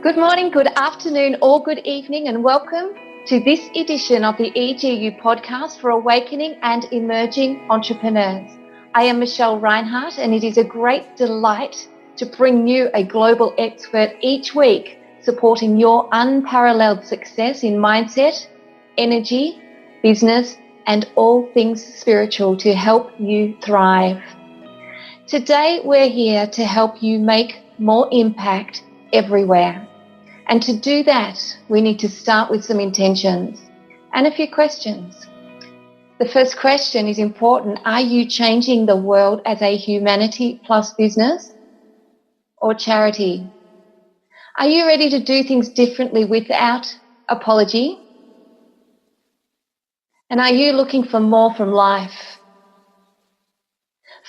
Good morning, good afternoon, or good evening, and welcome to this edition of the EGU podcast for awakening and emerging entrepreneurs. I am Michelle Reinhardt, and it is a great delight to bring you a global expert each week, supporting your unparalleled success in mindset, energy, business, and all things spiritual to help you thrive. Today, we're here to help you make more impact everywhere. And to do that, we need to start with some intentions and a few questions. The first question is important. Are you changing the world as a humanity plus business or charity? Are you ready to do things differently without apology? And are you looking for more from life?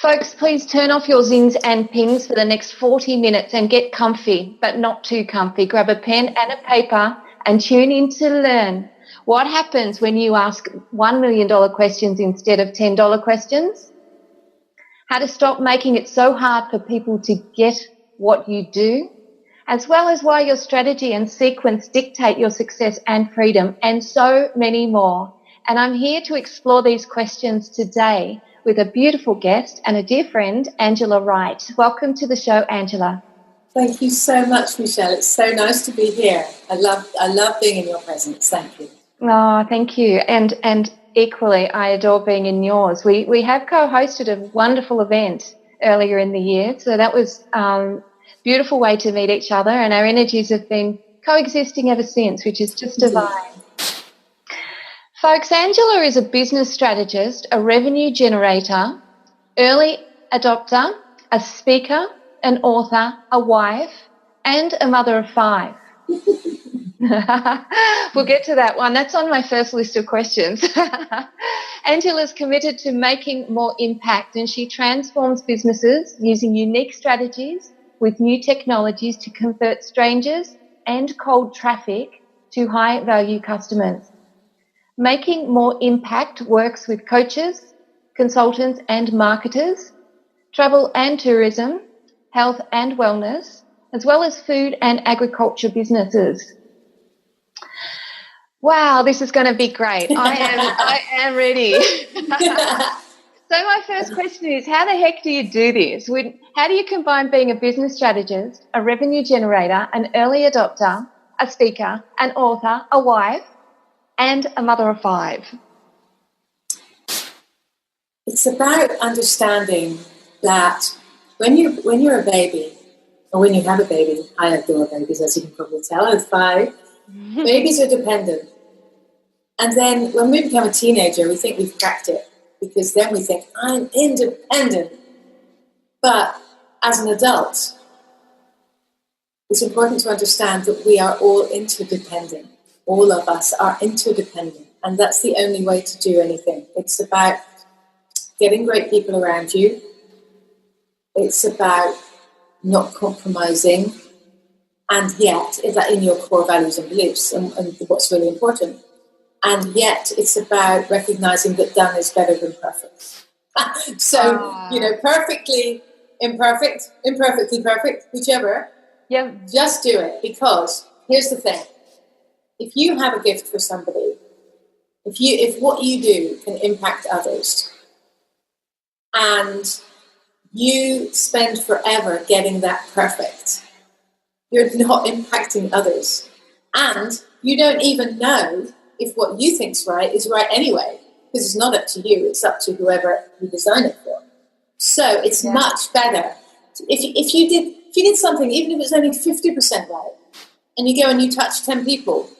Folks, please turn off your zings and pings for the next 40 minutes and get comfy, but not too comfy. Grab a pen and a paper and tune in to learn what happens when you ask $1 million questions instead of $10 questions, how to stop making it so hard for people to get what you do, as well as why your strategy and sequence dictate your success and freedom, and so many more. And I'm here to explore these questions today with a beautiful guest and a dear friend, Angela Wright. Welcome to the show, Angela. Thank you so much, Michelle. It's so nice to be here. I love being in your presence. Thank you. Oh, thank you. And equally, I adore being in yours. We have co-hosted a wonderful event earlier in the year, so that was a beautiful way to meet each other, and our energies have been coexisting ever since, which is just divine. Folks, Angela is a business strategist, a revenue generator, early adopter, a speaker, an author, a wife, and a mother of 5. We'll get to that one. That's on my first list of questions. Angela's committed to making more impact, and she transforms businesses using unique strategies with new technologies to convert strangers and cold traffic to high-value customers. Making more impact works with coaches, consultants and marketers, travel and tourism, health and wellness, as well as food and agriculture businesses. Wow, this is going to be great. I am ready. So my first question is, how the heck do you do this? How do you combine being a business strategist, a revenue generator, an early adopter, a speaker, an author, a wife, and a mother of 5? It's about understanding that when you're a baby, or when you have a baby, I adore babies, as you can probably tell, at 5, babies are dependent. And then when we become a teenager, we think we've cracked it, because then we think, I'm independent. But as an adult, it's important to understand that we are all interdependent. All of us are interdependent, and that's the only way to do anything. It's about getting great people around you. It's about not compromising, and yet, is that in your core values and beliefs and what's really important. And yet, it's about recognizing that done is better than perfect. Perfectly imperfect, imperfectly perfect, whichever. Yeah. Just do it, because here's the thing. If you have a gift for somebody, if what you do can impact others, and you spend forever getting that perfect, you're not impacting others. And you don't even know if what you think's right is right anyway, because it's not up to you, it's up to whoever you design it for. So it's much better. If you did something, even if it's only 50% right, and you go and you touch 10 people,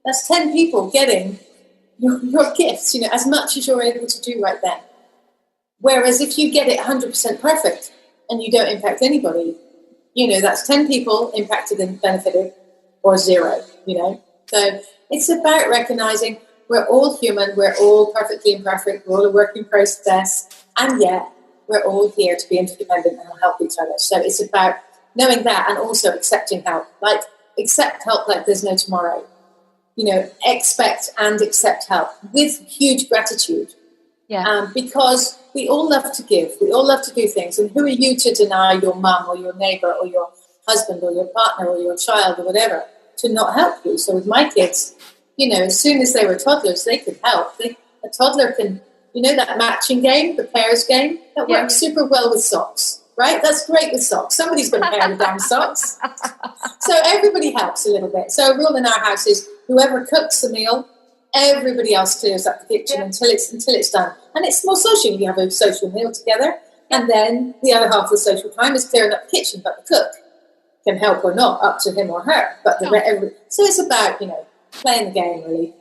that's 10 people getting your gifts, as much as you're able to do right then. Whereas if you get it 100% perfect and you don't impact anybody, that's 10 people impacted and benefited, or 0, So it's about recognizing we're all human, we're all perfectly imperfect, we're all a working process, and yet we're all here to be interdependent and help each other. So it's about knowing that, and also accepting help. Like, accept help like there's no tomorrow. Expect and accept help with huge gratitude. Yeah. Because we all love to give. We all love to do things. And who are you to deny your mum or your neighbour or your husband or your partner or your child or whatever to not help you. So with my kids, as soon as they were toddlers, they could help. A toddler can, that matching game, the pairs game, that works super well with socks, right? That's great with socks. Somebody's got to pair the damn socks. So everybody helps a little bit. So a rule in our house is whoever cooks the meal, everybody else clears up the kitchen until it's done. And it's more social. You have a social meal together. And then the other half of the social time is clearing up the kitchen, but the cook can help or not, up to him or her. But so it's about, playing the game, really.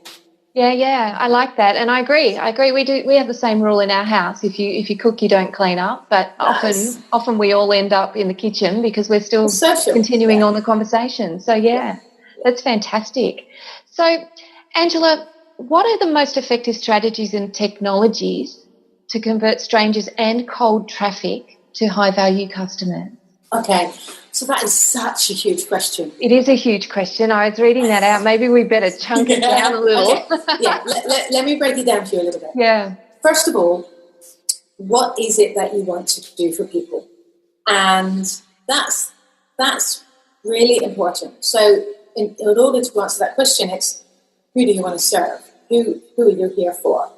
Yeah, I like that, and I agree. We have the same rule in our house. If you cook, you don't clean up. But often we all end up in the kitchen because we're still continuing on the conversation. So that's fantastic. So, Angela, what are the most effective strategies and technologies to convert strangers and cold traffic to high-value customers? Okay, so that is such a huge question. It is a huge question. I was reading that out. Maybe we better chunk it down a little. Okay. Let me break it down for you a little bit. Yeah. First of all, what is it that you want to do for people? And that's really important. So in order to answer that question, it's who do you want to serve? Who are you here for?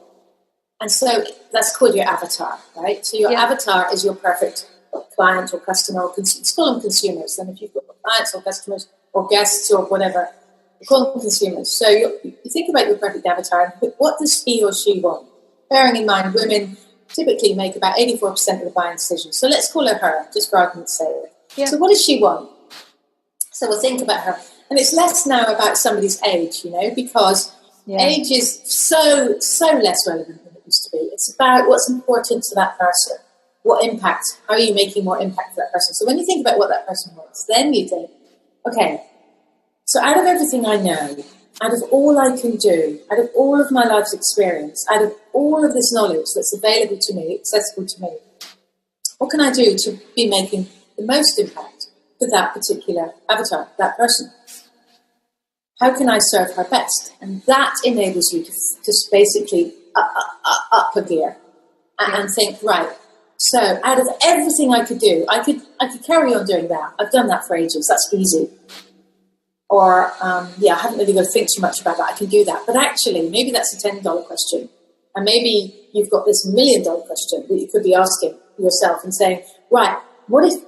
And so that's called your avatar, right? So your avatar is your perfect client or customer, or let's call them consumers. And if you've got clients or customers or guests or whatever, you call them consumers. So you think about your perfect avatar and what does he or she want? Bearing in mind, women typically make about 84% of the buying decisions. So let's call her, just for argument's sake. Yeah. So what does she want? So we'll think about her. And it's less now about somebody's age, because age is so less relevant than it used to be. It's about what's important to that person. What impact? How are you making more impact for that person? So when you think about what that person wants, then you think, okay, so out of everything I know, out of all I can do, out of all of my life's experience, out of all of this knowledge that's available to me, accessible to me, what can I do to be making the most impact for that particular avatar, that person? How can I serve her best? And that enables you to just basically up a gear and think, right, so out of everything I could do, I could carry on doing that. I've done that for ages. That's easy. Or, I haven't really got to think too much about that. I can do that. But actually, maybe that's a $10 question. And maybe you've got this $1 million question that you could be asking yourself and saying, right, what if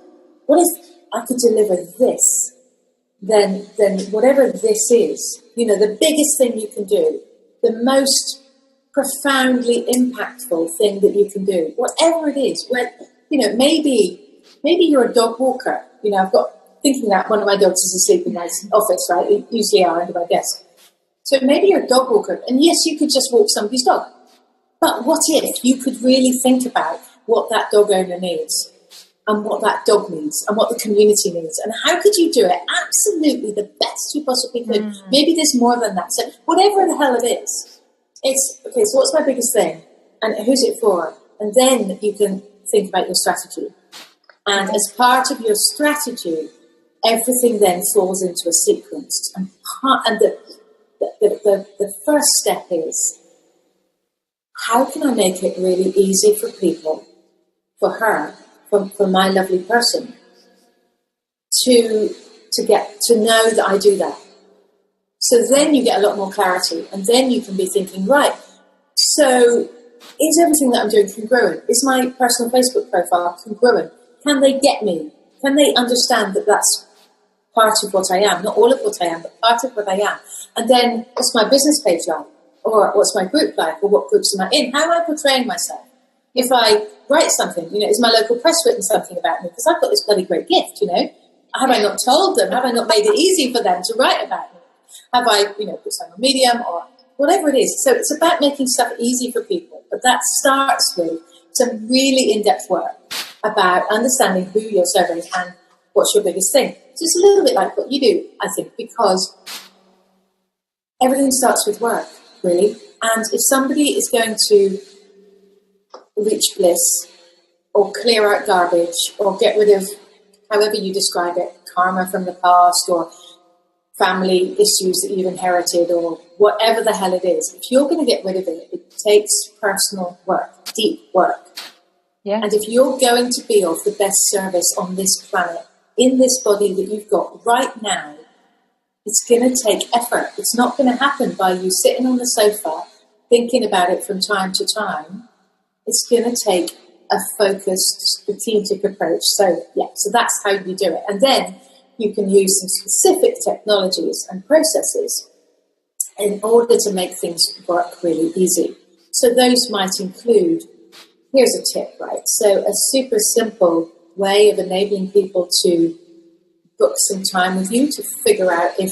I could deliver this? Then whatever this is, the biggest thing you can do, the most profoundly impactful thing that you can do, whatever it is, maybe you're a dog walker. I've got thinking that one of my dogs is asleep in my office, right? They usually are under my desk. So maybe you're a dog walker, and yes, you could just walk somebody's dog. But what if you could really think about what that dog owner needs, and what that dog needs, and what the community needs, and how could you do it absolutely the best you possibly could? Maybe there's more than that. So whatever the hell it is, it's, okay, so what's my biggest thing? And who's it for? And then you can think about your strategy. And as part of your strategy, everything then falls into a sequence. And the first step is, how can I make it really easy for people, for her, for my lovely person, to get to know that I do that? So then you get a lot more clarity, and then you can be thinking, right, so is everything that I'm doing congruent? Is my personal Facebook profile congruent? Can they get me? Can they understand that that's part of what I am? Not all of what I am, but part of what I am. And then what's my business page like? Or what's my group like? Or what groups am I in? How am I portraying myself? If I write something, is my local press written something about me? Because I've got this bloody great gift, Have I not told them? Have I not made it easy for them to write about me? Have I, put something on Medium or whatever it is? So it's about making stuff easy for people. But that starts with some really in-depth work about understanding who you're serving and what's your biggest thing. So it's a little bit like what you do, I think, because everything starts with work, really. And if somebody is going to reach bliss or clear out garbage or get rid of, however you describe it, karma from the past or family issues that you've inherited or whatever the hell it is, if you're going to get rid of it, it takes personal work, deep work. Yeah. And if you're going to be of the best service on this planet in this body that you've got right now, it's going to take effort. It's not going to happen by you sitting on the sofa thinking about it from time to time. It's going to take a focused, strategic approach. So that's how you do it. And then you can use some specific technologies and processes in order to make things work really easy. So those might include, here's a tip, right? So a super simple way of enabling people to book some time with you to figure out if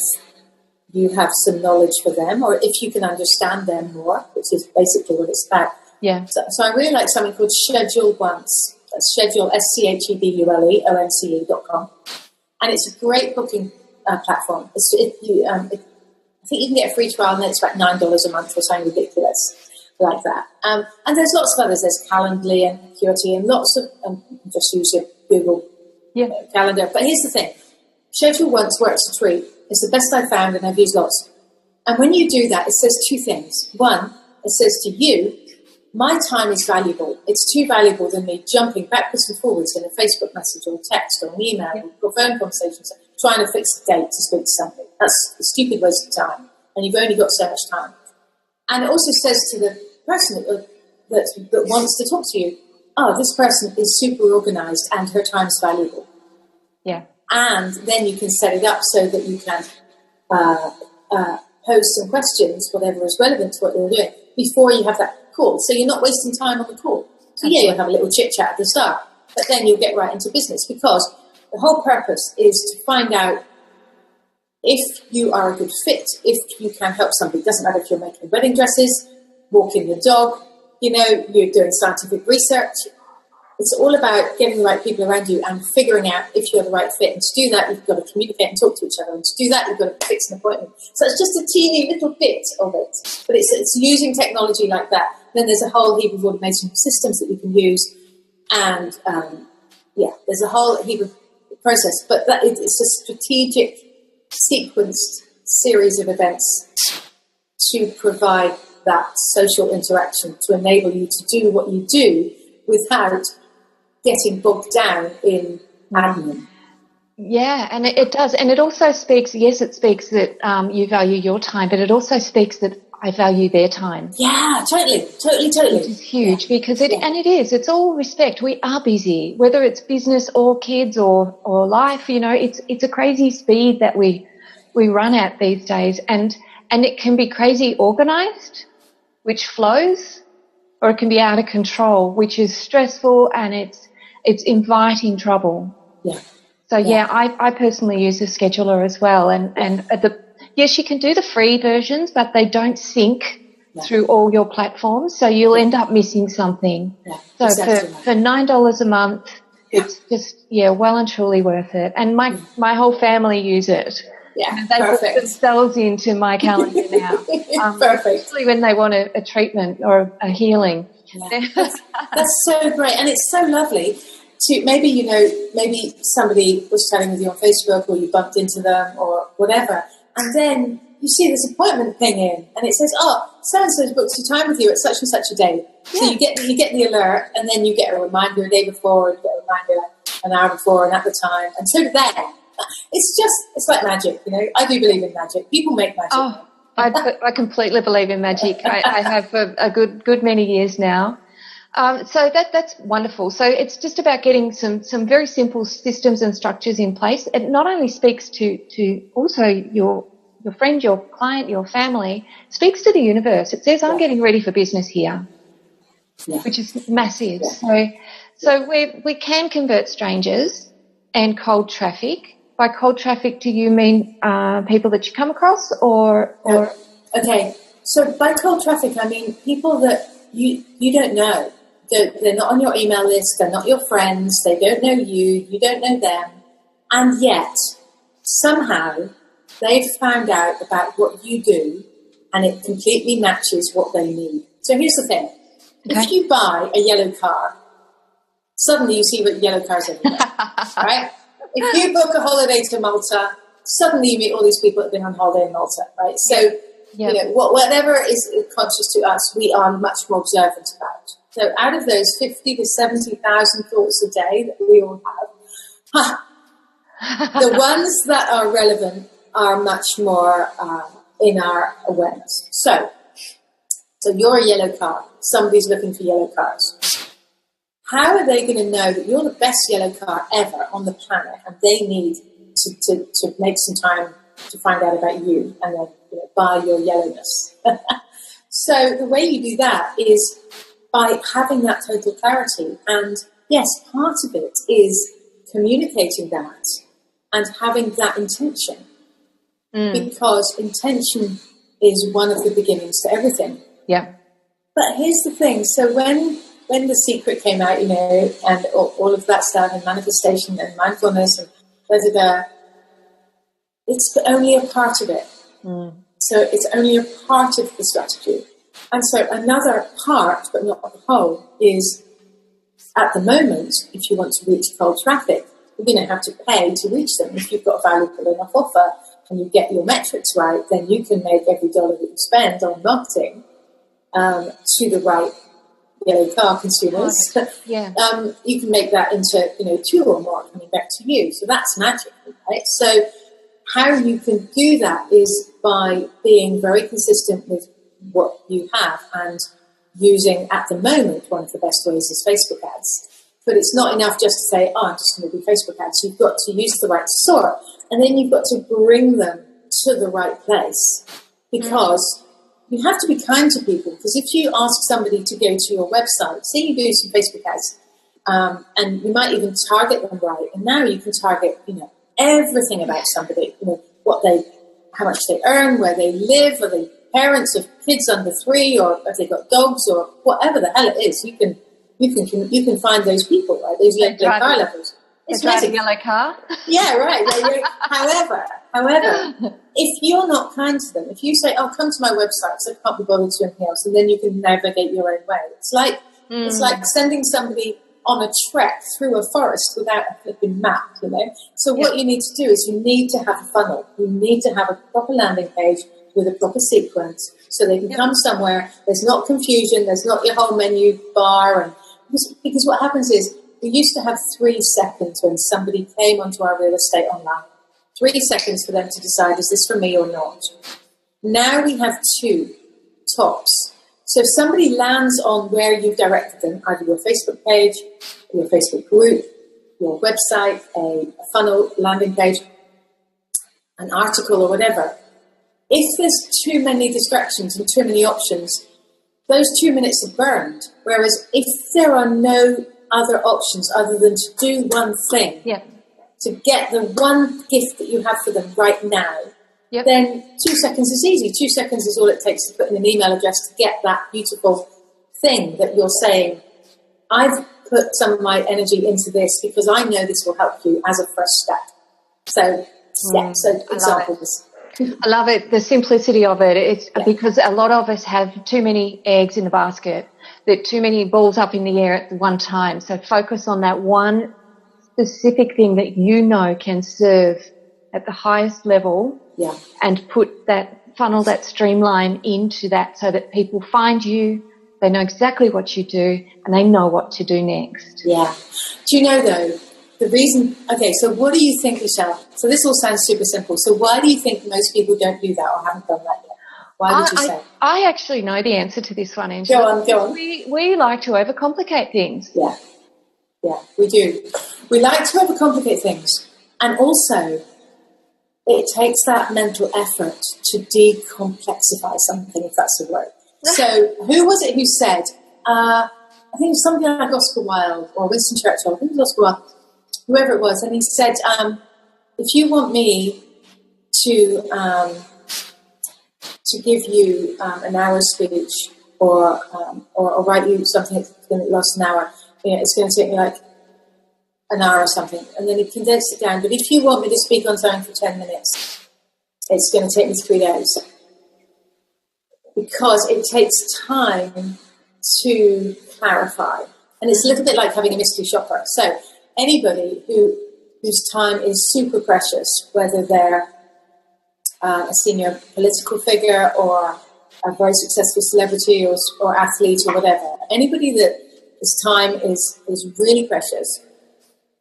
you have some knowledge for them or if you can understand them more, which is basically what it's about. Yeah. So I really like something called Schedule Once. That's Schedule, SCHEDULE.com. And it's a great booking platform. I think you can get a free trial and then it's about $9 a month or something ridiculous like that. And there's lots of others. There's Calendly and Acuity and lots of, just use your Google Calendar. But here's the thing. Schedule Once works a treat. It's the best I've found and I've used lots. And when you do that, it says two things. One, it says to you, my time is valuable. It's too valuable than me jumping backwards and forwards in a Facebook message or text or an email or phone conversations, trying to fix a date to speak to somebody. That's a stupid waste of time. And you've only got so much time. And it also says to the person that wants to talk to you, oh, this person is super organized and her time's valuable. Yeah. And then you can set it up so that you can pose some questions, whatever is relevant to what you're doing, before you have that call. So you're not wasting time on the call. So you'll have a little chit chat at the start, but then you'll get right into business because the whole purpose is to find out if you are a good fit, if you can help somebody. It doesn't matter if you're making wedding dresses, walking your dog, you're doing scientific research. It's all about getting the right people around you and figuring out if you're the right fit. And to do that, you've got to communicate and talk to each other. And to do that, you've got to fix an appointment. So it's just a teeny little bit of it. But it's using technology like that. Then there's a whole heap of automation systems that you can use. And, there's a whole heap of process. But it's a strategic, sequenced series of events to provide that social interaction, to enable you to do what you do without getting bogged down in admin. Yeah, and it does. And it also speaks, it speaks that you value your time, but it also speaks that I value their time. Yeah, totally. Which is huge because it's all respect. We are busy, whether it's business or kids or life, it's a crazy speed that we run at these days. And it can be crazy organized, which flows, or it can be out of control, which is stressful and it's inviting trouble. Yeah. So I personally use a scheduler as well, and yes, you can do the free versions, but they don't sync through all your platforms, so you'll end up missing something. Yeah, so exactly. for $9 a month, it's just well and truly worth it. And my whole family use it. Yeah, they put themselves into my calendar now. Perfect. Especially when they want a treatment or a healing. Yeah. That's so great, and it's so lovely. To maybe somebody was chatting with you on Facebook or you bumped into them or whatever, and then you see this appointment ping in and it says, oh, so-and-so's booked a time with you at such and such a day. Yeah. So you get the alert and then you get a reminder a day before, you get a reminder an hour before and at the time, and so do they. It's like magic, I do believe in magic. People make magic. Oh, I completely believe in magic. I have for a good many years now. So that's wonderful. So it's just about getting some very simple systems and structures in place. It not only speaks to also your friend, your client, your family, speaks to the universe. It says, I'm getting ready for business here, which is massive. Yeah. So we can convert strangers and cold traffic. By cold traffic, do you mean people that you come across or? Okay. So by cold traffic, I mean people that you don't know. They're not on your email list. They're not your friends. They don't know you. You don't know them. And yet, somehow, they've found out about what you do, and it completely matches what they need. So here's the thing. Okay. If you buy a yellow car, suddenly you see yellow cars everywhere, right? If you book a holiday to Malta, suddenly you meet all these people that have been on holiday in Malta, right? So, whatever is conscious to us, we are much more observant about. So out of those 50 to 70,000 thoughts a day that we all have, The ones that are relevant are much more in our awareness. So you're a yellow car. Somebody's looking for yellow cars. How are they going to know that you're the best yellow car ever on the planet, and they need to make some time to find out about you and then buy your yellowness? So the way you do that is by having that total clarity. And yes, part of it is communicating that and having that intention. Because intention is one of the beginnings to everything. Yeah. But here's the thing. So when The Secret came out, and all of that stuff, and manifestation and mindfulness and blah, it's only a part of it. So it's only a part of the strategy. And so another part, but not the whole, is at the moment, if you want to reach cold traffic, you're going to have to pay to reach them. If you've got a valuable enough offer and you get your metrics right, then you can make every dollar that you spend on marketing to the right yellow car consumers. Yeah. You can make that into 2 or more coming back to you. So that's magic, right? So how you can do that is by being very consistent with what you have and using, at the moment, one of the best ways is Facebook ads. But it's not enough just to say, I'm just going to do Facebook ads. You've got to use the right sort, and then you've got to bring them to the right place, because you have to be kind to people. Because if you ask somebody to go to your website, say you do some Facebook ads, and you might even target them right, and now you can target, everything about somebody, how much they earn, where they live, are they parents of kids under 3, or have they got dogs, or whatever the hell it is. You can find those people, right? Those yellow car levels. It's driving a yellow car. Yeah, right. However, if you're not kind to them, if you say, "Oh, come to my website because I can't be bothered to do anything else," and then you can navigate your own way. It's like sending somebody on a trek through a forest without a flipping map, So what you need to do is you need to have a funnel. You need to have a proper landing page with a proper sequence, so they can come somewhere. There's not confusion. There's not your whole menu bar, and because what happens is we used to have 3 seconds when somebody came onto our real estate online. 3 seconds for them to decide, is this for me or not? Now we have 2 tops. So if somebody lands on where you've directed them, either your Facebook page, your Facebook group, your website, a funnel, landing page, an article or whatever, if there's too many distractions and too many options, those 2 minutes are burned. Whereas if there are no other options other than to do one thing, to get the one gift that you have for them right now, then 2 seconds is easy. 2 seconds is all it takes to put in an email address to get that beautiful thing that you're saying, I've put some of my energy into this because I know this will help you as a first step. So, so examples. I love it, the simplicity of it. It's because a lot of us have too many eggs in the basket, that too many balls up in the air at one time. So focus on that one specific thing that can serve at the highest level, and put that funnel, that streamline into that, so that people find you, they know exactly what you do, and they know what to do next. Yeah. Do you know, though, the reason... Okay, so what do you think, Michelle? So this all sounds super simple. So why do you think most people don't do that or haven't done that yet? Why would you say? I actually know the answer to this one, Angela. Go on. We like to overcomplicate things. Yeah, we do. We like to overcomplicate things. And also, it takes that mental effort to decomplexify something, if that's a word. So who was it who said, I think it was something like Oscar Wilde or Winston Churchill, I think it was Oscar Wilde, whoever it was, and he said, if you want me to give you an hour's speech or write you something that's going to last an hour, it's going to take me like an hour or something. And then he condensed it down. But if you want me to speak on something for 10 minutes, it's going to take me 3 days. Because it takes time to clarify. And it's a little bit like having a mystery shopper. So anybody whose time is super precious, whether they're a senior political figure or a very successful celebrity or athlete or whatever, anybody that whose time is really precious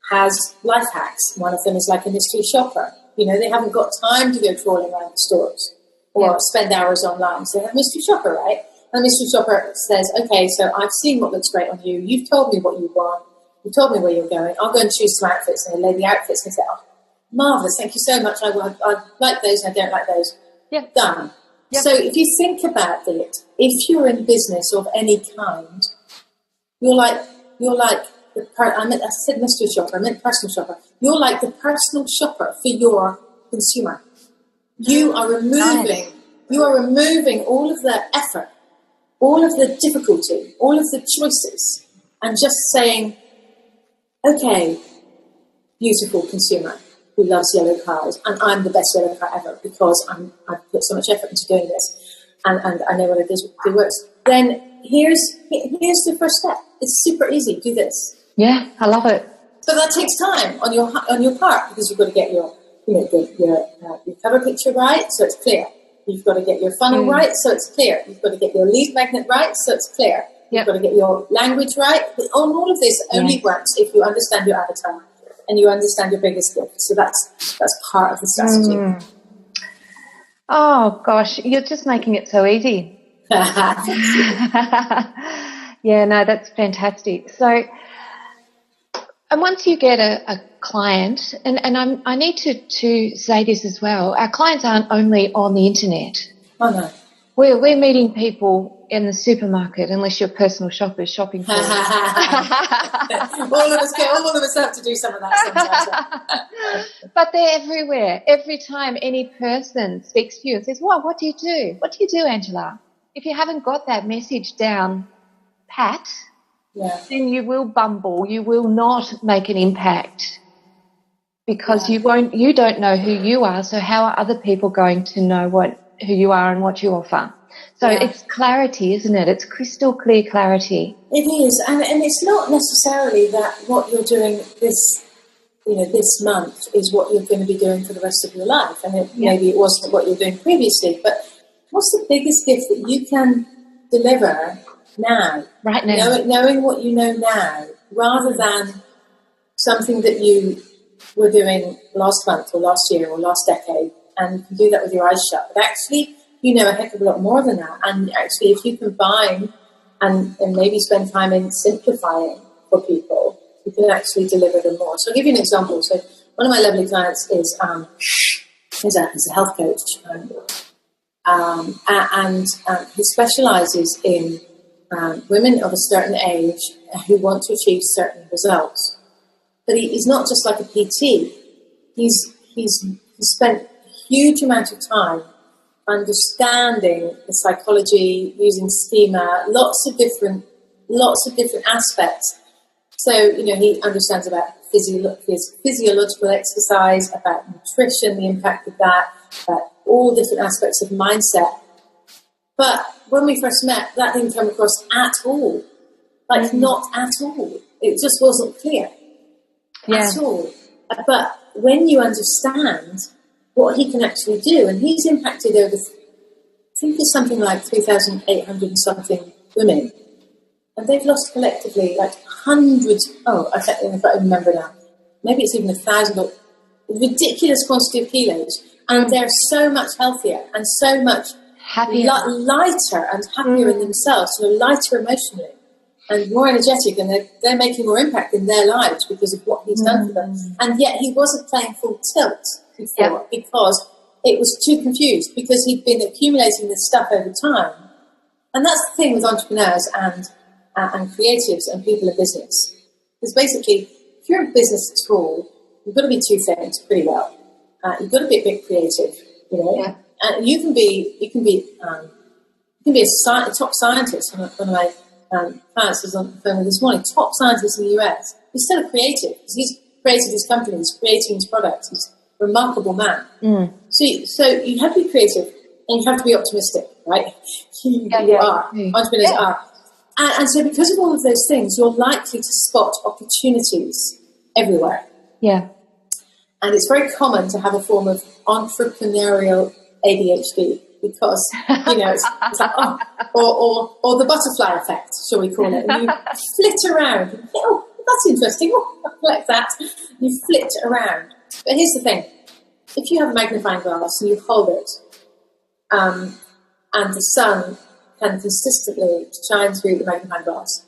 has life hacks. One of them is like a mystery shopper. You know, they haven't got time to go trawling around the stores or spend hours online. So they have a mystery shopper, right? And the mystery shopper says, okay, so I've seen what looks great on you. You've told me what you want. You've told me where you're going. I'll go and choose some outfits. And they lay the outfits and say, oh, marvellous, thank you so much. I like those and I don't like those. Yeah. Done. Yep. So if you think about it, if you're in business of any kind, you're like I said mystery shopper, I meant personal shopper. You're like the personal shopper for your consumer. You are removing all of the effort, all of the difficulty, all of the choices, and just saying, okay, beautiful consumer who loves yellow cars, and I'm the best yellow car ever because I've put so much effort into doing this, and I know what it is, it works. Then here's the first step. It's super easy. Do this. Yeah, I love it. So that takes time on your part, because you've got to get your cover picture right, so it's clear. You've got to get your funnel right, so it's clear. You've got to get your lead magnet right, so it's clear. You've got to get your language right. But all of this only works if you understand your avatar and you understand your biggest gift. So that's part of the strategy. Oh gosh, you're just making it so easy. Yeah, no, that's fantastic. So, and once you get a client, and I need to say this as well, our clients aren't only on the internet. Oh no. We're meeting people in the supermarket, unless you're personal shoppers shopping for us. all of us have to do some of that sometimes. But they're everywhere. Every time any person speaks to you and says, what do you do? What do you do, Angela? If you haven't got that message down pat, then you will bumble. You will not make an impact, because you don't know who you are. So how are other people going to know who you are and what you offer? So it's clarity, isn't it? It's crystal clear clarity. It is, and it's not necessarily that what you're doing this month is what you're going to be doing for the rest of your life, and maybe it wasn't what you were doing previously. But what's the biggest gift that you can deliver now? Right now. Knowing what you know now, rather than something that you were doing last month or last year or last decade, and you can do that with your eyes shut. But actually, you know a heck of a lot more than that. And actually, if you combine and maybe spend time in simplifying for people, you can actually deliver them more. So I'll give you an example. So one of my lovely clients is a health coach, and he specialises in women of a certain age who want to achieve certain results. But he's not just like a PT. He's spent a huge amount of time understanding the psychology, using schema, lots of different aspects. So, he understands about physiological exercise, about nutrition, the impact of that, about all different aspects of mindset. But when we first met, that didn't come across at all. Not at all. It just wasn't clear at all. But when you understand what he can actually do, and he's impacted over, I think it's something like 3,800 and something women, and they've lost collectively hundreds, I can't remember now, maybe it's even 1,000, but ridiculous quantity of kilos, and they're so much healthier and so much lighter and happier in themselves, lighter emotionally and more energetic, and they're making more impact in their lives because of what he's done for them. And yet he wasn't playing full tilt before because it was too confused, because he'd been accumulating this stuff over time. And that's the thing with entrepreneurs and creatives and people in business. Because basically, if you're in business at all, you've got to be two things pretty well. You've got to be a bit creative, and you can be a top scientist. One of my clients was on the phone this morning. Top scientist in the US. He's still a creative because he's created his company, he's creating his products. He's a remarkable man. So you have to be creative and you have to be optimistic, right? You are. Entrepreneurs are. And so because of all of those things, you're likely to spot opportunities everywhere. Yeah. And it's very common to have a form of entrepreneurial ADHD because, it's like, or the butterfly effect, shall we call it. And you flit around and think, that's interesting. Oh, I like that. You flipped it around. But here's the thing. If you have a magnifying glass and you hold it, and the sun can consistently shine through the magnifying glass,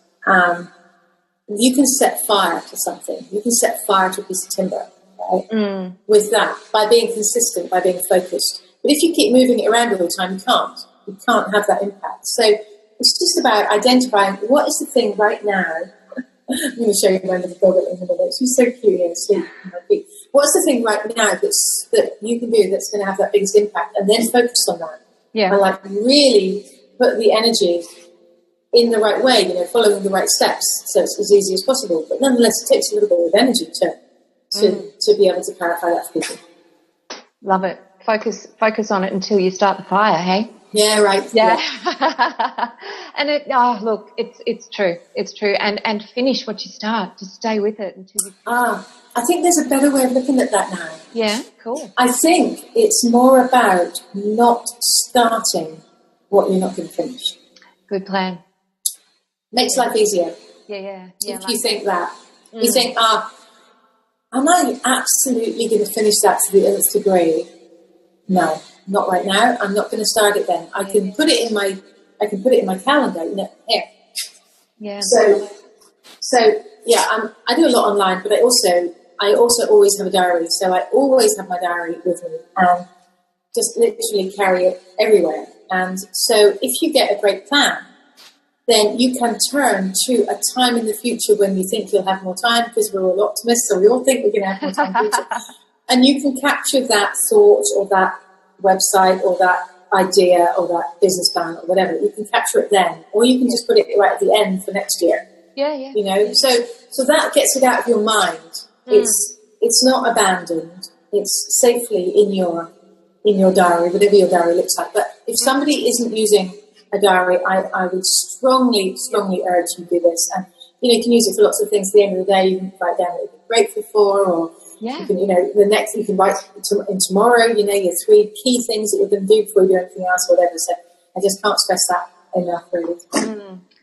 you can set fire to something. You can set fire to a piece of timber, right? With that, by being consistent, by being focused. But if you keep moving it around all the time, you can't. You can't have that impact. So it's just about identifying what is the thing right now. I'm going to show you my little dog in a minute. She's so cute here, asleep on my feet. What's the thing right now that you can do that's going to have that biggest impact? And then focus on that. Yeah. And like really put the energy in the right way, following the right steps, so it's as easy as possible. But nonetheless, it takes a little bit of energy to be able to clarify that for people. Love it. Focus on it until you start the fire, hey? Yeah, right. Yeah. And it's true. It's true. And finish what you start. Just stay with it until you. I think there's a better way of looking at that now. Yeah, cool. I think it's more about not starting what you're not going to finish. Good plan. Makes life easier. Yeah. If you think that. You think, am I absolutely going to finish that to the nth degree? No, not right now. I'm not going to start it then. I can put it in my calendar, here. Yeah. So yeah, I do a lot online, but I also always have a diary. So I always have my diary with me and just literally carry it everywhere. And so if you get a great plan, then you can turn to a time in the future when you think you'll have more time, because we're all optimists, so we all think we're going to have more time in the future. And you can capture that thought or that website or that idea or that business plan or whatever. You can capture it then, or you can just put it right at the end for next year. Yeah. So that gets it out of your mind. It's not abandoned. It's safely in your diary, whatever your diary looks like. But if somebody isn't using a diary, I would strongly urge you to do this. And you can use it for lots of things. At the end of the day, you can write down what you're grateful for, or you can, you can write in tomorrow, your 3 key things that you're going to do before you do anything else, or whatever. So I just can't stress that enough, really.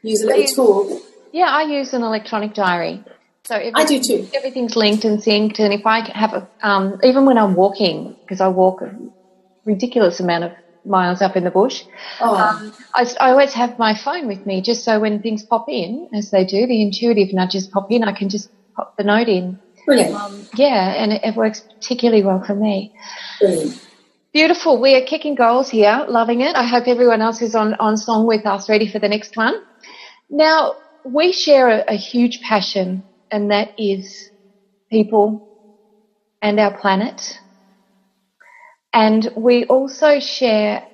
Use a little tool. Yeah, I use an electronic diary. So I do too. Everything's linked and synced, and if I have even when I'm walking, because I walk a ridiculous amount of miles up in the bush, I always have my phone with me, just so when things pop in, as they do, the intuitive nudges pop in, I can just pop the note in. Brilliant. And it works particularly well for me. Brilliant. Beautiful. We are kicking goals here, loving it. I hope everyone else is on song with us, ready for the next one. Now, we share a huge passion, and that is people and our planet. And we also share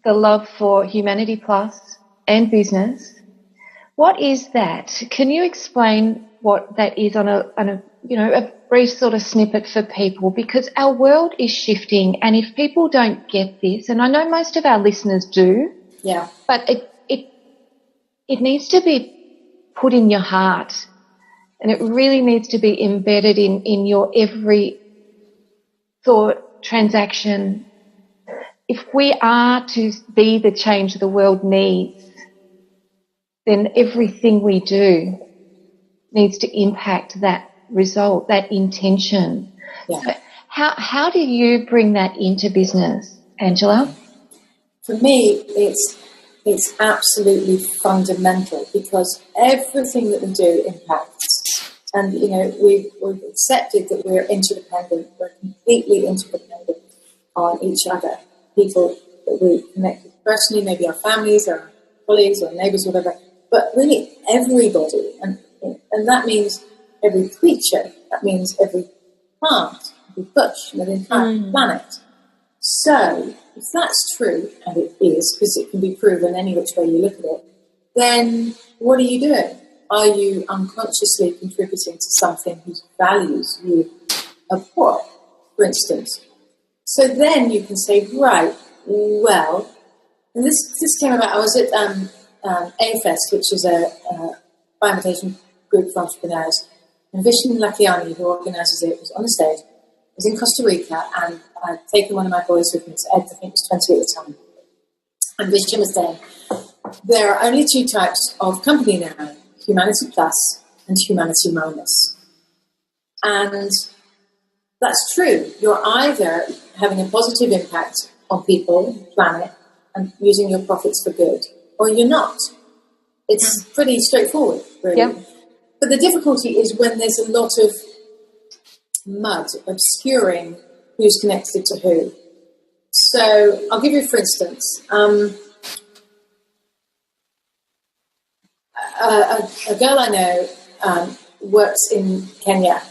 the love for Humanity Plus and business. What is that? Can you explain what that is on a brief sort of snippet for people? Because our world is shifting, and if people don't get this, and I know most of our listeners do, but it needs to be put in your heart, and it really needs to be embedded in your every thought, transaction. If we are to be the change the world needs, then everything we do needs to impact that result, that intention. Yeah. So how do you bring that into business, Angela? For me, it's absolutely fundamental, because everything that we do impacts. And, we've accepted that we're interdependent. We're completely interdependent on each other. People that we connect with personally, maybe our families, our colleagues, our neighbours, whatever. But really everybody. And that means every creature. That means every plant, every bush, the entire planet. So if that's true, and it is, because it can be proven any which way you look at it, then what are you doing? Are you unconsciously contributing to something whose values you abhor, for instance? So then you can say, right, well, and this came about, I was at A-Fest, which is a bioinvitation group for entrepreneurs, and Vishen Lakiani, who organises it, was on the stage. I was in Costa Rica, and I'd taken one of my boys with me, so Ed, I think was 20 at the time. And Vishen was saying, there are only 2 types of company now, Humanity Plus and humanity minus. And that's true. You're either having a positive impact on people, planet, and using your profits for good, or you're not. It's pretty straightforward, really. Yep. But the difficulty is when there's a lot of mud obscuring who's connected to who. So I'll give you, for instance, a girl I know works in Kenya,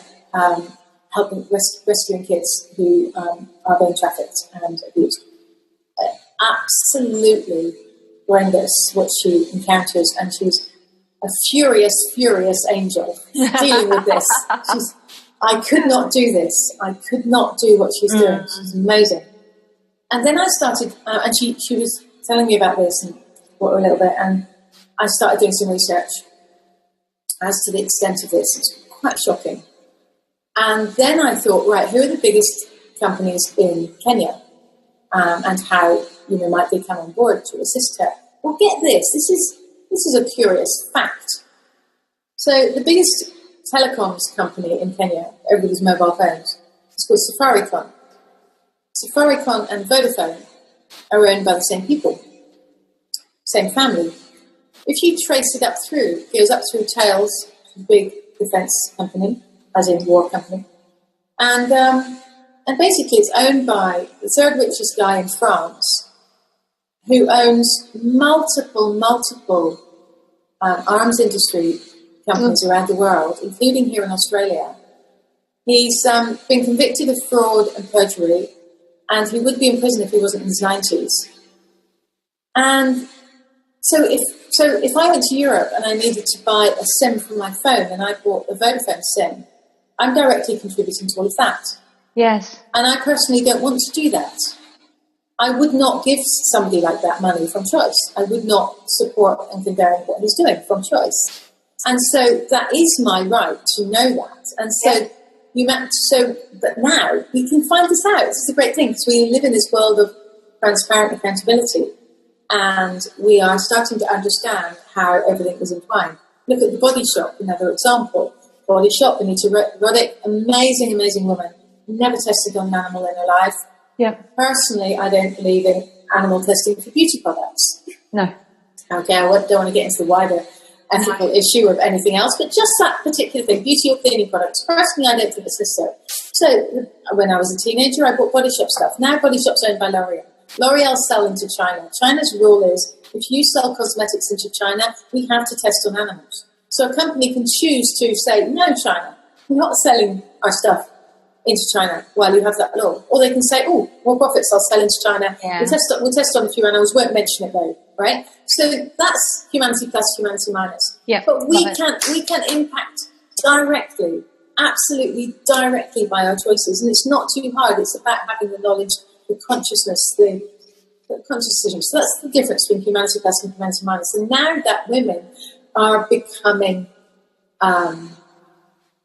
helping rescuing kids who are being trafficked and abused. Absolutely horrendous what she encounters, and she's a furious angel dealing with this. I could not do this. I could not do what she's doing. She's amazing. And then I started, and she was telling me about this and a little bit, and I started doing some research as to the extent of this. It's quite shocking. And then I thought, right, who are the biggest companies in Kenya, and how might they come on board to assist her? Well, get this. This is a curious fact. So the biggest telecoms company in Kenya, everybody's mobile phones, it's called Safaricom. Safaricom and Vodafone are owned by the same people, same family. If you trace it up through, it goes up through Tails, a big defense company, as in war company, and basically it's owned by the third richest guy in France, who owns multiple arms industry companies around the world, including here in Australia. He's been convicted of fraud and perjury, and he would be in prison if he wasn't in his 90s. And so if I went to Europe and I needed to buy a SIM for my phone and I bought a Vodafone SIM, I'm directly contributing to all of that. Yes. And I personally don't want to do that. I would not give somebody like that money from choice. I would not support and condone what he's doing from choice. And so that is my right to know that. And so, but now we can find this out. This is a great thing, because we live in this world of transparent accountability, and we are starting to understand how everything is entwined. Look at the Body Shop, another example. Body Shop, Anita Roddick, amazing woman, never tested on an animal in her life. Yeah. Personally, I don't believe in animal testing for beauty products. No. Okay, I don't want to get into the wider ethical issue of anything else, but just that particular thing, beauty or cleaning products. Personally, I don't think it's necessary. So when I was a teenager, I bought Body Shop stuff. Now Body Shop's owned by L'Oreal. L'Oreal sell into China. China's rule is, if you sell cosmetics into China, we have to test on animals. So a company can choose to say, no, China, we're not selling our stuff into China while you have that law. Or they can say, oh, more profits, I'll sell into China. Yeah. We'll test on a few animals, won't mention it though, right? So that's humanity plus, humanity minus. Yeah, but we can impact directly, absolutely directly by our choices. And it's not too hard. It's about having the knowledge, the consciousness, the conscious decision. So that's the difference between humanity plus and humanity minus. And now that women are becoming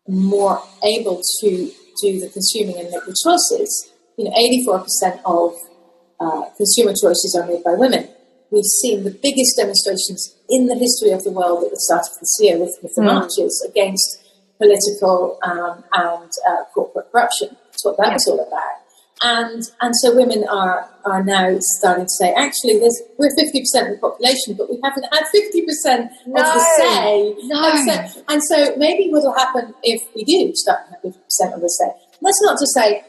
more able to do the consuming and make the choices, 84% of consumer choices are made by women. We've seen the biggest demonstrations in the history of the world at the start of this year with the marches against political and corporate corruption. That's what that was all about. And so women are now starting to say, actually, we're 50% of the population, but we haven't had 50% of the say. No. And so maybe what will happen if we do start to have 50% of the say. That's not to say,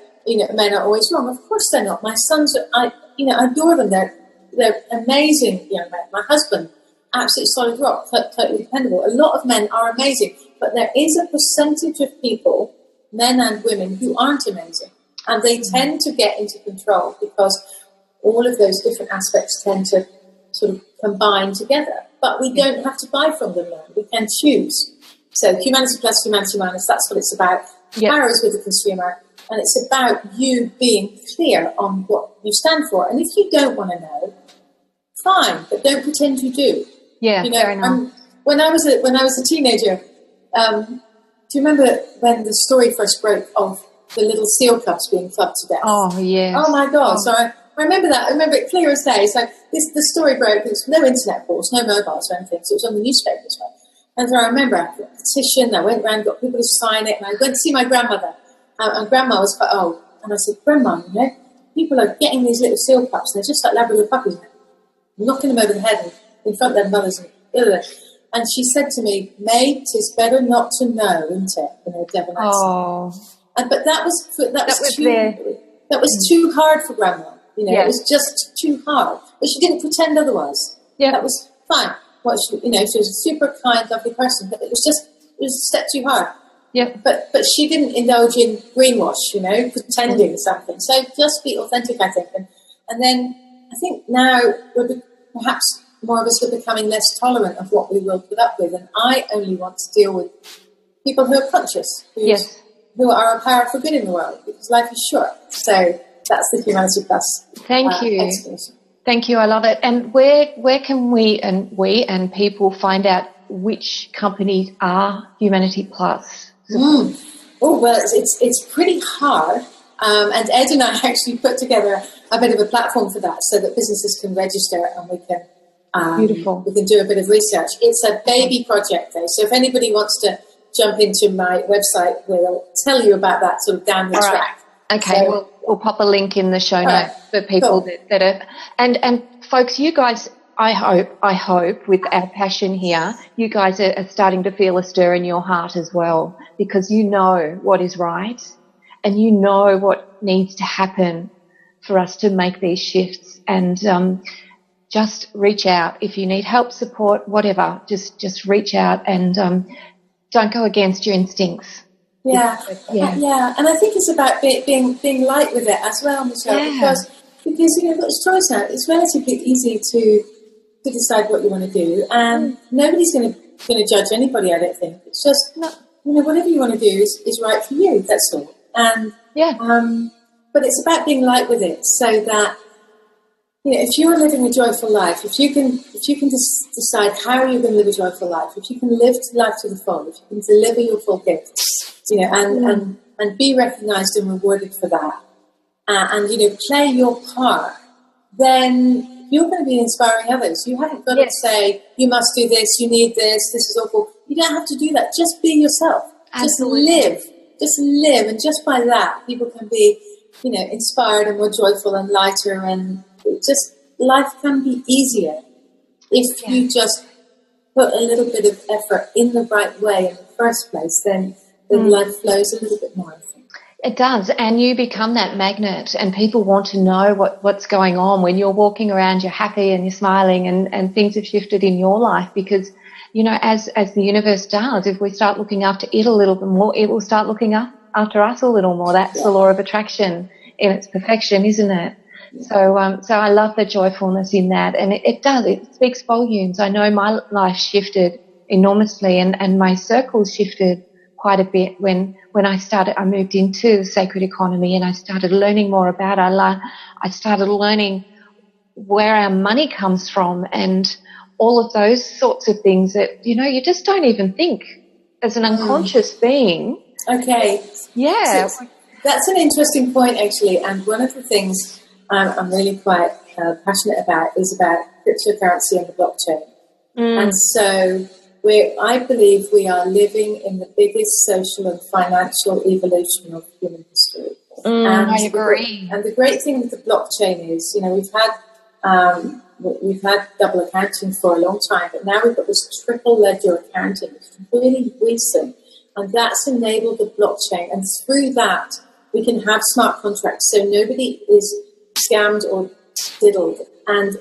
men are always wrong. Of course they're not. My sons, I adore them. They're amazing young men. My husband, absolutely solid rock, totally dependable. A lot of men are amazing, but there is a percentage of people, men and women, who aren't amazing. And they tend to get into control because all of those different aspects tend to sort of combine together. But we don't have to buy from them now. We can choose. So humanity plus, humanity minus, that's what it's about. Power is with the consumer. And it's about you being clear on what you stand for. And if you don't want to know, fine, but don't pretend you do. Yeah, fair enough. When I was a teenager, do you remember when the story first broke of the little seal cubs being clubbed to death? Oh, yes. Oh, my God. So I remember that. I remember it clear as day. So the story broke. There was no internet calls, no mobiles or anything. So it was on the newspapers. Right? And so I remember I got a petition, I went around, got people to sign it, and I went to see my grandmother. And Grandma was quite old. And I said, Grandma, people are getting these little seal pups, and they're just like Labrador puppies, knocking them over the head in front of their mothers. And she said to me, May, 'tis better not to know, isn't it? Devon accent. Oh. But that was too hard for Grandma. It was just too hard. But she didn't pretend otherwise. Yeah. That was fine. She was a super kind, lovely person, but it was a step too hard. Yeah. But she didn't indulge in greenwash, pretending something. So just be authentic, I think. And then I think now perhaps more of us are becoming less tolerant of what we will put up with. And I only want to deal with people who are conscious, who are a power for good in the world, because life is short. So that's the Humanity Plus. Thank you. Explanation. Thank you. I love it. And where can we and people find out which companies are Humanity Plus? Oh, well, it's pretty hard. And Ed and I actually put together a bit of a platform for that so that businesses can register and we can Beautiful. We can do a bit of research. It's a baby project, though. So if anybody wants to jump into my website, we'll tell you about that sort of down the track. Okay, so, we'll pop a link in the show notes for people that are and folks, you guys, I hope with our passion here, you guys are starting to feel a stir in your heart as well, because you know what is right and you know what needs to happen for us to make these shifts. And just reach out if you need help, support, whatever. Just reach out and don't go against your instincts. Yeah. And I think it's about being light with it as well, Michelle, because you've got this choice now. It's relatively easy to decide what you want to do, and nobody's going to judge anybody. I don't think it's just whatever you want to do is right for you. That's all. And but it's about being light with it, so that if you're living a joyful life, if you can decide how you're going to live a joyful life, if you can live life to the full, if you can deliver your full gifts, and be recognised and rewarded for that, and play your part, then you're going to be inspiring others. You haven't got to say, you must do this, you need this is awful. You don't have to do that. Just be yourself. Absolutely. Just live. And just by that, people can be, inspired and more joyful and lighter, and just life can be easier if you just put a little bit of effort in the right way in the first place, then life flows a little bit more, I think. It does, and you become that magnet, and people want to know what's going on. When you're walking around, you're happy and you're smiling, and things have shifted in your life, because, as the universe does, if we start looking after it a little bit more, it will start looking after us a little more. That's the law of attraction in its perfection, isn't it? So I love the joyfulness in that, and it speaks volumes. I know my life shifted enormously, and my circles shifted quite a bit when I moved into the sacred economy, and I started learning more about it. I started learning where our money comes from and all of those sorts of things that, you just don't even think as an unconscious being. Okay. Yeah. So that's an interesting point, actually, and one of the things I'm really quite passionate about is about cryptocurrency and the blockchain. And so I believe we are living in the biggest social and financial evolution of human history. I agree. And the great thing with the blockchain is, we've had double accounting for a long time, but now we've got this triple ledger accounting. It's really recent, and that's enabled the blockchain. And through that, we can have smart contracts, so nobody is scammed or diddled. And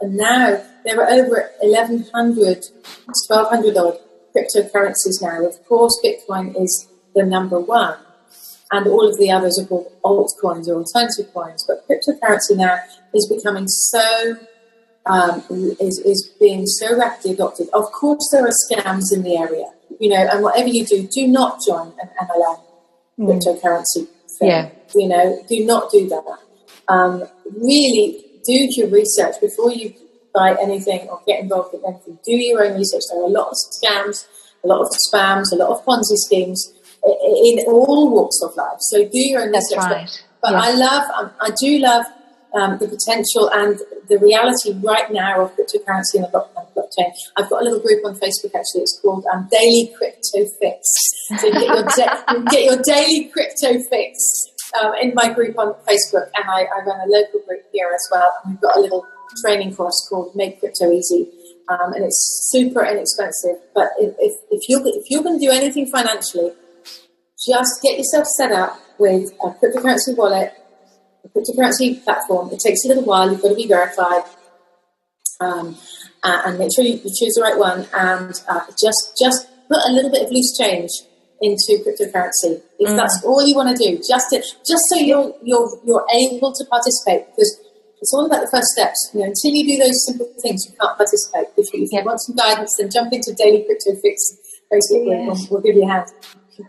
now there are over 1,100, 1,200 odd cryptocurrencies now. Of course, Bitcoin is the number one, and all of the others are called altcoins or alternative coins. But cryptocurrency now is becoming is being so rapidly adopted. Of course, there are scams in the area, and whatever you do not join an MLM cryptocurrency thing. Do not do that. Really do your research before you buy anything or get involved in anything. Do your own research. There are a lot of scams, a lot of spams, a lot of Ponzi schemes in all walks of life. So do your own research. Right. But I do love the potential and the reality right now of cryptocurrency and blockchain. I've got a little group on Facebook, actually. It's called Daily Crypto Fix. So you can get your daily crypto fix in my group on Facebook. And I run a local group here as well. And we've got a little training course called Make Crypto Easy. And it's super inexpensive. But if you're going to do anything financially, just get yourself set up with a cryptocurrency wallet, a cryptocurrency platform. It takes a little while. You've got to be verified, and make sure you choose the right one. And just put a little bit of loose change into cryptocurrency if that's all you want to do. Just so you're able to participate, because it's all about the first steps. Until you do those simple things, you can't participate. If you want some guidance, then jump into Daily Crypto Fix Facebook group. We'll give you a hand.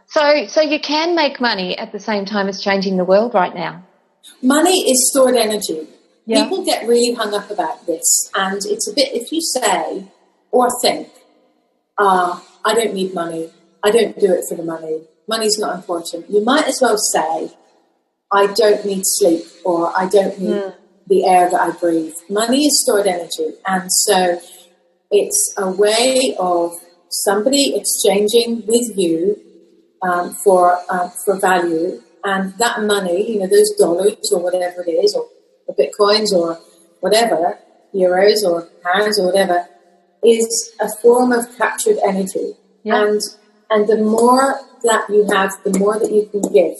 So you can make money at the same time as changing the world right now. Money is stored energy. Yeah. People get really hung up about this, and it's a bit, if you say or think, I don't need money, I don't do it for the money, money's not important, you might as well say, I don't need sleep, or I don't need the air that I breathe. Money is stored energy, and so it's a way of somebody exchanging with you for value, and that money, those dollars or whatever it is, or bitcoins or whatever, euros or pounds or whatever, is a form of captured energy. Yeah. And the more that you have, the more that you can give.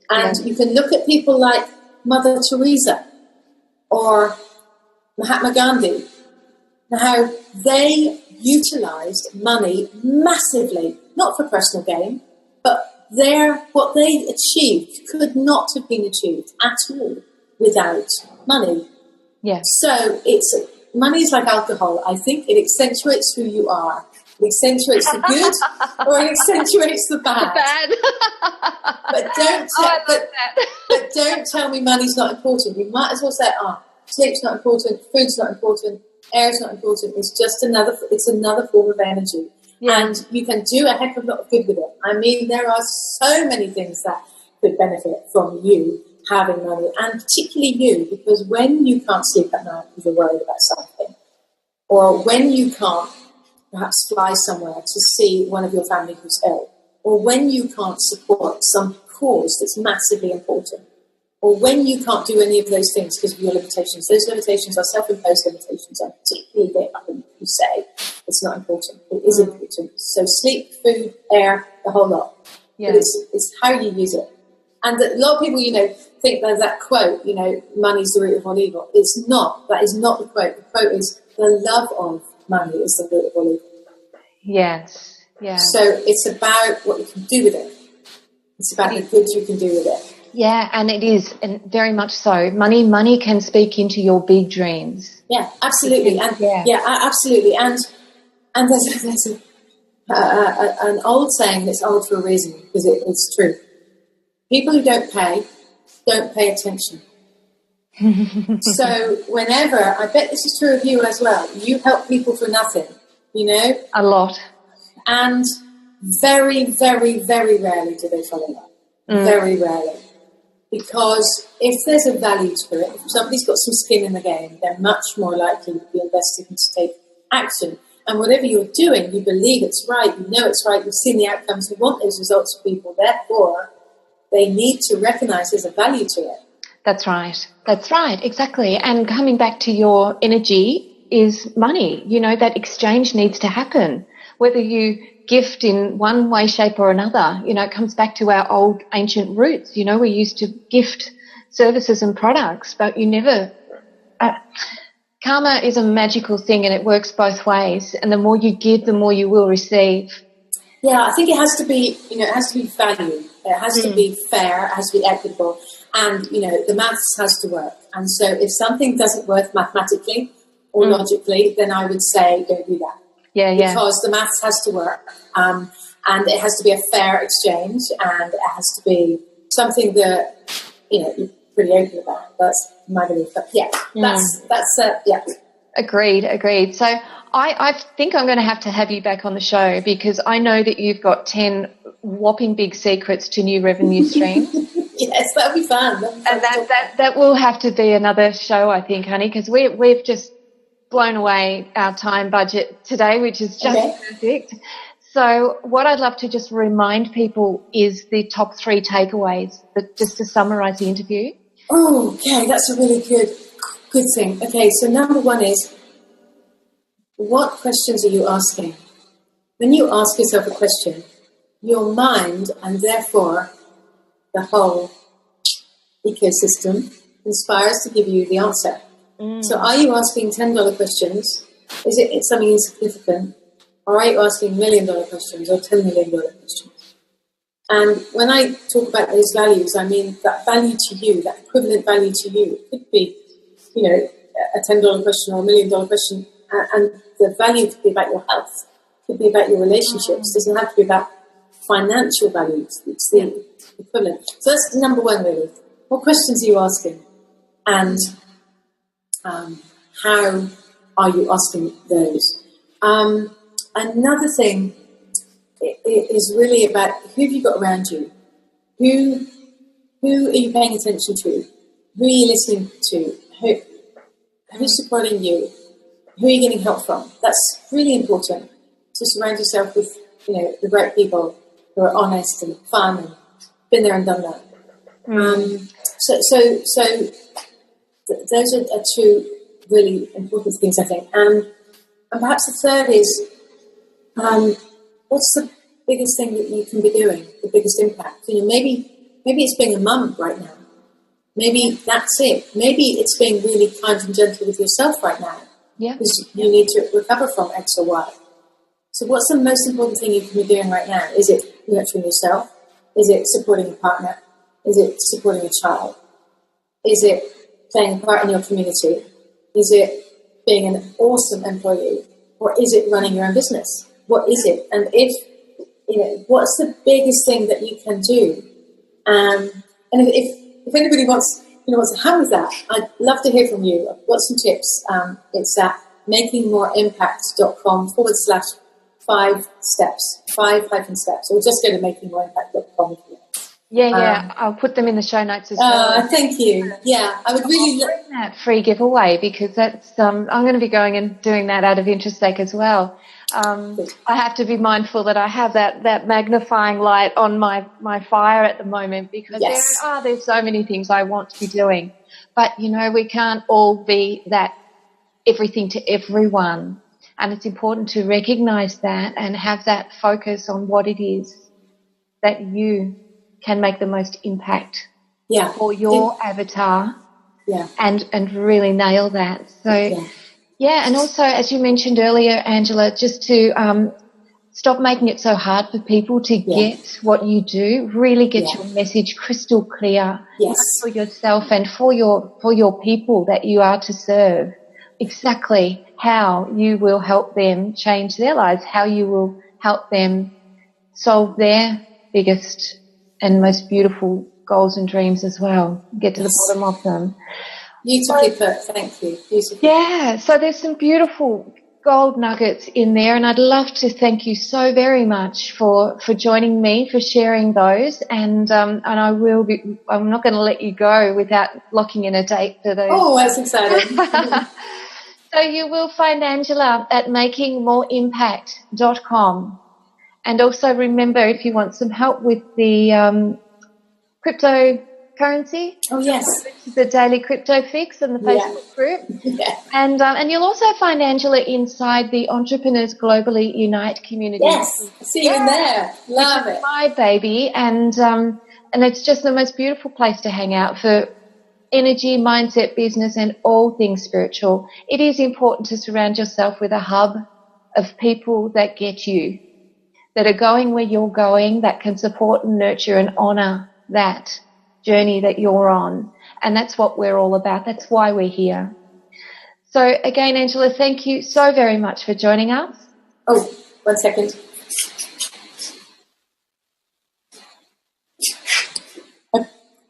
And you can look at people like Mother Teresa or Mahatma Gandhi, how they utilized money massively, not for personal gain, but what they achieved could not have been achieved at all without money. Yeah. So money is like alcohol. I think it accentuates who you are. It accentuates the good, or it accentuates the bad. But don't tell me money's not important. You might as well say, sleep's not important, food's not important, air's not important. It's just another form of energy. Yeah. And you can do a heck of a lot of good with it. I mean, there are so many things that could benefit from you having money, and particularly you, because when you can't sleep at night because you're worried about something, or when you can't perhaps fly somewhere to see one of your family who's ill, or when you can't support some cause that's massively important, or when you can't do any of those things because of your limitations. Those limitations are self-imposed limitations, and particularly when you say it's not important. It is important. So sleep, food, air, the whole lot. Yeah. But it's how you use it. And a lot of people, think there's that quote, money's the root of all evil. It's not. That is not the quote. The quote is, the love of money is the root of all evil. Yes. Yeah. So it's about what you can do with it. It's about the good you can do with it. Yeah, and it is, and very much so. Money can speak into your big dreams. Yeah, absolutely. Absolutely. And there's an old saying that's old for a reason, because it's true. People who don't pay attention. So whenever, I bet this is true of you as well, you help people for nothing, A lot. And very, very, very rarely do they follow up. Very rarely. Because if there's a value to it, if somebody's got some skin in the game, they're much more likely to be invested and to take action. And whatever you're doing, you believe it's right, you know it's right, you've seen the outcomes, you want those results for people. Therefore, they need to recognize there's a value to it. That's right, exactly. And coming back to your energy is money. That exchange needs to happen. Whether you gift in one way, shape or another, it comes back to our old ancient roots. We used to gift services and products, but you never... karma is a magical thing, and it works both ways. And the more you give, the more you will receive. Yeah, I think it has to be, it has to be value. It has to be fair. It has to be equitable. And, the maths has to work. And so if something doesn't work mathematically or logically, then I would say don't do that. Yeah. Because the maths has to work. And it has to be a fair exchange, and it has to be something that, you're pretty open about. That's my belief. But that's. Agreed. So I think I'm going to have you back on the show, because I know that you've got 10 whopping big secrets to new revenue streams. Yes, that'll be fun. And that will have to be another show, I think, honey, because we've just blown away our time budget today, which is just perfect. So what I'd love to just remind people is the top 3 takeaways, but just to summarise the interview. Oh, okay, that's a really good thing. Okay, so number 1 is, what questions are you asking? When you ask yourself a question, your mind, and therefore the whole ecosystem, conspires to give you the answer. So are you asking $10 questions? Is it something insignificant? Or are you asking $1 million questions or $10 million questions? And when I talk about those values, I mean that value to you, that equivalent value to you. It could be, a $10 question or $1 million question, and the value could be about your health, could be about your relationships. It doesn't have to be about financial values. It's the equivalent. So that's number 1, really. What questions are you asking? And how are you asking those? Another thing is really about who have you got around you? Who are you paying attention to? Who are you listening to? Who's supporting you? Who are you getting help from? That's really important, to surround yourself with, the right people who are honest and fun and been there and done that. So those are 2 really important things, I think. And perhaps the third is, what's the biggest thing that you can be doing, the biggest impact? Maybe it's being a mum right now. Maybe that's it. Maybe it's being really kind and gentle with yourself right now. Yeah. Because you need to recover from X or Y. So what's the most important thing you can be doing right now? Is it nurturing yourself? Is it supporting a partner? Is it supporting a child? Is it playing a part in your community? Is it being an awesome employee? Or is it running your own business? What is it? And what's the biggest thing that you can do? And if anybody wants to help with that, I'd love to hear from you. I've got some tips. It's at makingmoreimpact.com/5 steps, 5 steps, or just go to makingmoreimpact.com. Yeah, I'll put them in the show notes as well. Thank you. Yeah, I would really love that free giveaway, because that's I'm going to be going and doing that out of interstate as well. I have to be mindful that I have that magnifying light on my fire at the moment, because there's so many things I want to be doing, but we can't all be that everything to everyone, and it's important to recognize that and have that focus on what it is that you can make the most impact for your avatar, and really nail that. So and also, as you mentioned earlier, Angela, just to stop making it so hard for people to get what you do. Really get your message crystal clear for yourself and for your people that you are to serve. Exactly how you will help them change their lives, how you will help them solve their biggest and most beautiful goals and dreams as well. Get to the bottom of them. Beautifully put, thank you. Beautiful. Yeah, so there's some beautiful gold nuggets in there, and I'd love to thank you so very much for joining me, for sharing those, and I'm not going to let you go without locking in a date for those. Oh, that's exciting. So you will find Angela at makingmoreimpact.com. And also remember, if you want some help with the cryptocurrency, the Daily Crypto Fix and the Facebook group. And you'll also find Angela inside the Entrepreneurs Globally Unite community. Yes, see you in there. Love it. My baby, and it's just the most beautiful place to hang out for energy, mindset, business, and all things spiritual. It is important to surround yourself with a hub of people that get you, that are going where you're going, that can support and nurture and honour that journey that you're on. And that's what we're all about. That's why we're here. So again, Angela, thank you so very much for joining us. Oh, 1 second.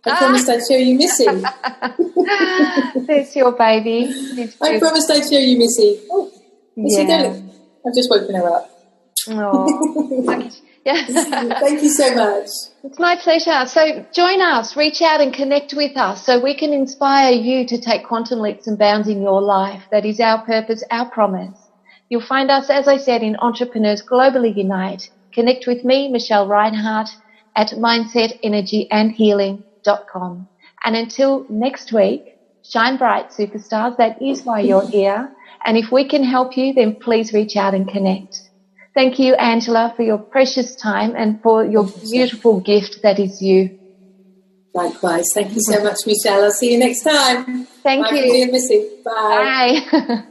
I promised I'd show you Missy. There's your baby. I promised I'd show you Missy. Oh, Missy, don't. I've just woken her up. Oh, Yeah. Thank you so much. It's my pleasure. So join us, reach out and connect with us so we can inspire you to take quantum leaps and bounds in your life. That is our purpose, our promise. You'll find us, as I said, in Entrepreneurs Globally Unite. Connect with me, Michelle Reinhardt, at mindsetenergyandhealing.com. And until next week, shine bright, superstars. That is why you're here. And if we can help you, then please reach out and connect. Thank you, Angela, for your precious time and for your beautiful gift that is you. Likewise. Thank you so much, Michelle. I'll see you next time. Thank you. Bye, Missy. Bye. Bye.